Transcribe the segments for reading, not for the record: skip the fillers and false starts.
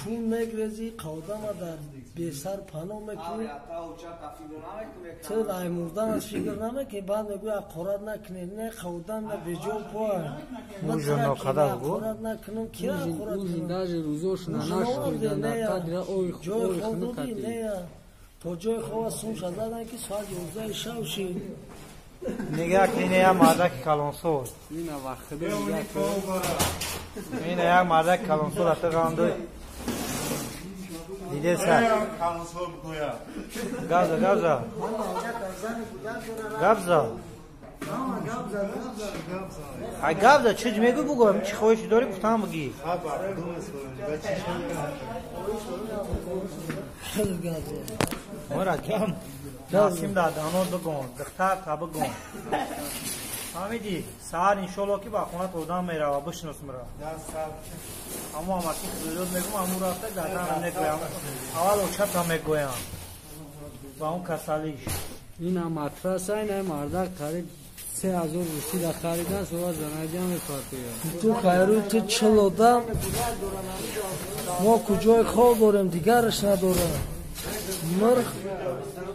کون مگرزی قودم در بیسر پناه میکنی تو رای مردن از فکر نمیکنی بعد میگوی قرار نکنی نه قودم نه بجو پای موجو نکده بگو قرار نکنم کی را قرار کنم داجه روزوش نناشکیدن در قدر جای خودی نه تو جای خواه سون شدادن که ساعت 11 شب شید نگاه که اینه یک مردک کلانسور اینه وقتی نگاه که اینه یک مردک کلانسور اتر راندوی دیده سر گبزا گبزا چیز میگو بگو چی خویش داری گفتم بگی مرا کم ناسیم داد آنو بگون دختر تا بگون فهمیدی سهر انشالله که با خونه تودم میره و بشنوس مرا اما که خیرود میگم امو رفته دادم نگویم اول اوچت هم میگویم و اون کسالیش این هم مطرس اینه مردک قریب 3000 روسی در خریدن سوار زنگی هم میپرده تو خیرو تو چلودم ما کجای خواه داریم دیگرش ندارم مرخ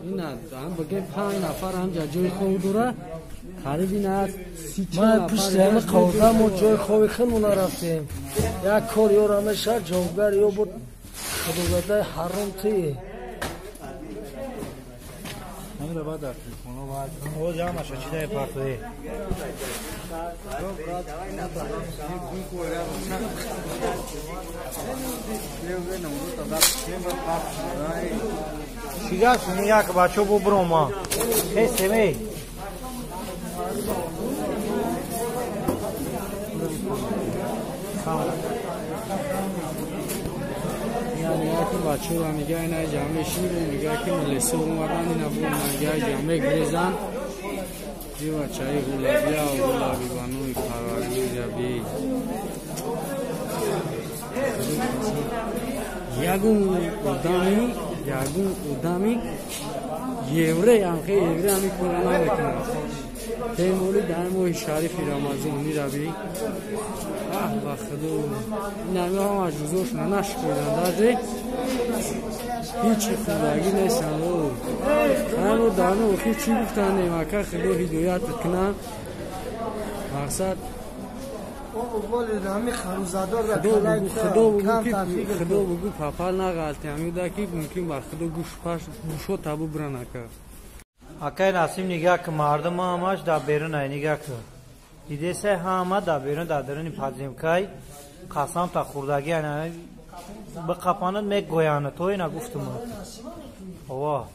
این هم بگیم 5 نفر هم جای خواه داره قریب این هست 30 ما نفر پشت همه قودم و جای خواه خیلی رفتیم یک کار یار همه شد جوابگر یا بود خدوگده حرم توی همین رو باید دارتید او جامعه شد چی داری پرتوی شیگه سونی یک بچه بو برو ما خیسته می یعنی که بچه رو میگه اینه جمعه شیر میگه که ملیسه اومدن این ابو میگه جمعه گریزن یه بچه های غلابی و غلابی بانوی پروردی جبی یگون ادامی یوره همخه یوره همی کرونا بکنه تیمولی در موی شریفی رمضانی روی و خدو نمی هم عجوزوش ننش کردن داده هیچی خودگی نیستن همو دانه اوخی چی گفتن نیمکه خدو هدایت کنن مقصد خدو بگو پاپال نغالتی همی دا که ممکن بر خدو گوشو تابو برنکه اکای ناسیم نگاه که مردم همش دا بیرون های نگاه که دیده سه همه دا بیرون دا درونی پازیم که قسم تا خوردگی هنه بقپاند میگ گویانه توی نگفتم اوه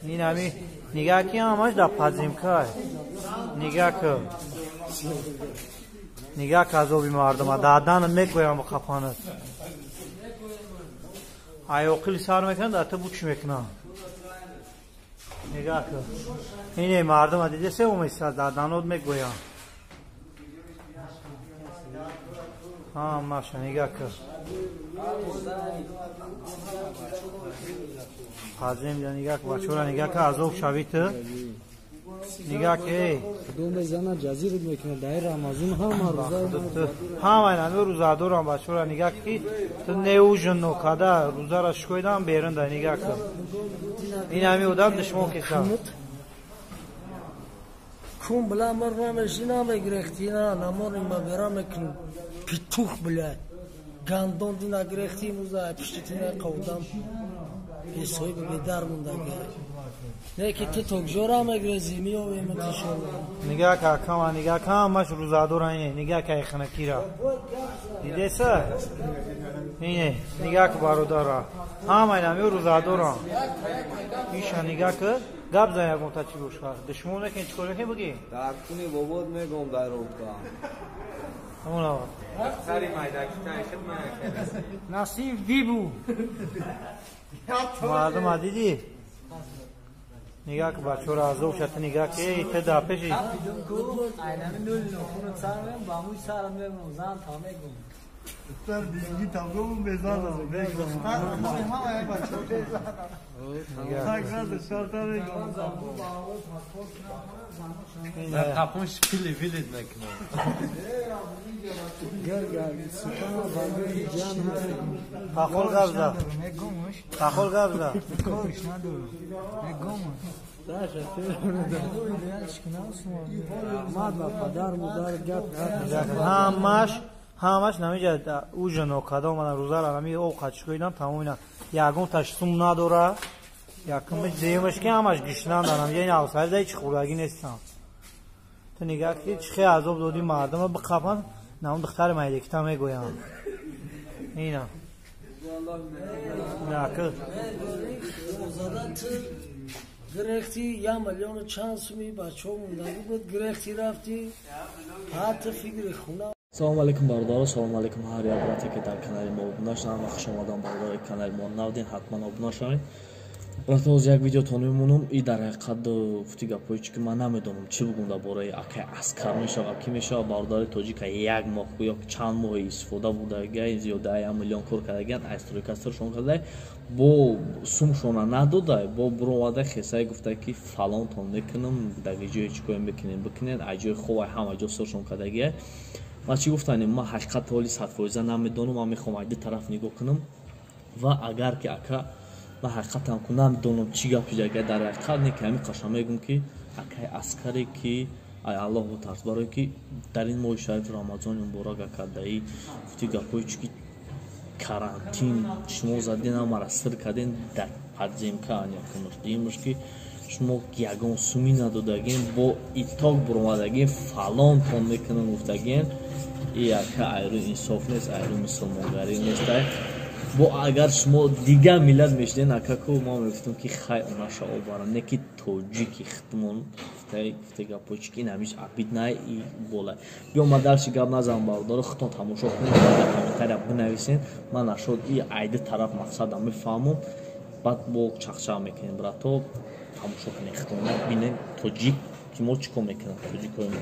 این همی نگاه که همش دا پازیم که نگاه که ازوبی مردم دادن میگ گویان بقپاند ای اقلی سار میکنن دا تا بوچ میکنن نگاه کن اینه مردم دیده سه اومیسته دادانود میگویم ها ماشا نگاه کن حازم جا نگاه کن بچه را نگاه کن عذاب شوید نگاه که دوم زنه جزیره میکنه دایر رمضان هم روزه هم این روزه دارم بچه را نگاه که تو نیوژن نکده روزه را شکویدم بیرون دا نگاه کن این همی اودم دشمو کسا کون بلا مرمش اینا بگرختی نه نمانی ما برام کن پیتوخ بلا گندون دینا گرختی موزه پشتی نه قودم پیسوی به در مونده نه که تو تکجورا مگرزی میوه متشون نگاه که کما نگاه که همش روزادور اینه نگاه که خنکی را دیده سه اینه نگاه که بارودارا هم این همی روزادور هم ایشا نگاه که گب زنی اگم تا چی بوش خواهد دشمون نکن چکور نکن بگی در کنی بابود میگم در رود کنم همون آقا سری مایدکی تایشت من نصیب دیبو مردم ها دیدی نگاه که بچه را عذاب شد نگاه که ایت دا پیشی اینمی نولی نخونو سرمیم با موی سرم میگم زن تا میگم Star bilgi tablomun bezada. Star ama ya bak çok bezada. Sakın dışarıda ne Ben kapmış pili etmek mi? Gel sultana bagır can Kakol gazda. ne gumuş? Kakol gazda. Koş ne dur? Ne gumuş? Daşa Aşkına madla padar mudar gap Hamаш намеҷад уҷано кадомана рӯзарами овқатшикоидам тамомина ягон ташсум надора якумш деюмаш ки ҳамаш гишнанданам яъни авсайда ҳеҷ хӯрдагӣ нестам ту нигаҳ ки чӣ хел азоб додӣ мардама биқапан намун духтари майдекита мегӯям ина накӯ گرفتی 1 میلیون چند سومی بچه ها موندگی بود گرفتی رفتی حتی فکر خونه Салому алейкум бародаро, салому алейкум ҳар як брате ки дар канали мо обуна шуданд ва хушомадон бародари канали мо навдин ҳатман обуна шавед. Брате оз як видеотон мемонам и дар ҳақиқат фути гапои ки ман намедонам чӣ бугум дар бораи акай аскар мешавад ки мешавад бародари тоҷика 1 моҳ ё чанд моҳи истифода будагай зиёда 1 миллион кор кардаган айстройкастершон кардай бо сумшона надодай бо буромада хесае гуфта ки фалонтон мекунам даги ҷое чӣ кое мекунем бикунед ай ҷои хубай ҳама ҷо сӯршон кардагия ман чӣ гуфтанем ман ҳақиқати ҳоли 100% намедонам ман мехоҳам айди тараф нигоҳ кунам ва агар ки ака ман ҳақиқатам ку намедонам чӣ гап шудагия дар ҳақиқат не ки ҳамин қашам мегӯм ки акай аскаре ки ай аллоҳу тарс барое ки дар ин моҳи шарифи рамазони муборак ака даи фути гапои чӣ ки карантин шумо задина мара сир карден дар подземка анякунуш диимуш ки шумо ягон суми надодагин бо иток буромадагин фалонтон мекунам гуфтагин и ака айру инсоф нест айру мусулмонгарӣ нест бо агар шумо дигар миллат мешиден акаку ма мегуфтам ки хай унаша обарам не ки тоҷики хитмон гуфта гапои чӣ ки ин ҳамиш абиднай и бола биё ма дарши гап назанам бародаро хитон тамошо кунед дар комментария бинависен ман нашод и айди тараф мақсадам мефаҳмам баъд бо чахчах мекунем брато тамошо кунед хитона бинем тоҷик ки мо чӣ кор мекунам тоҷикои мо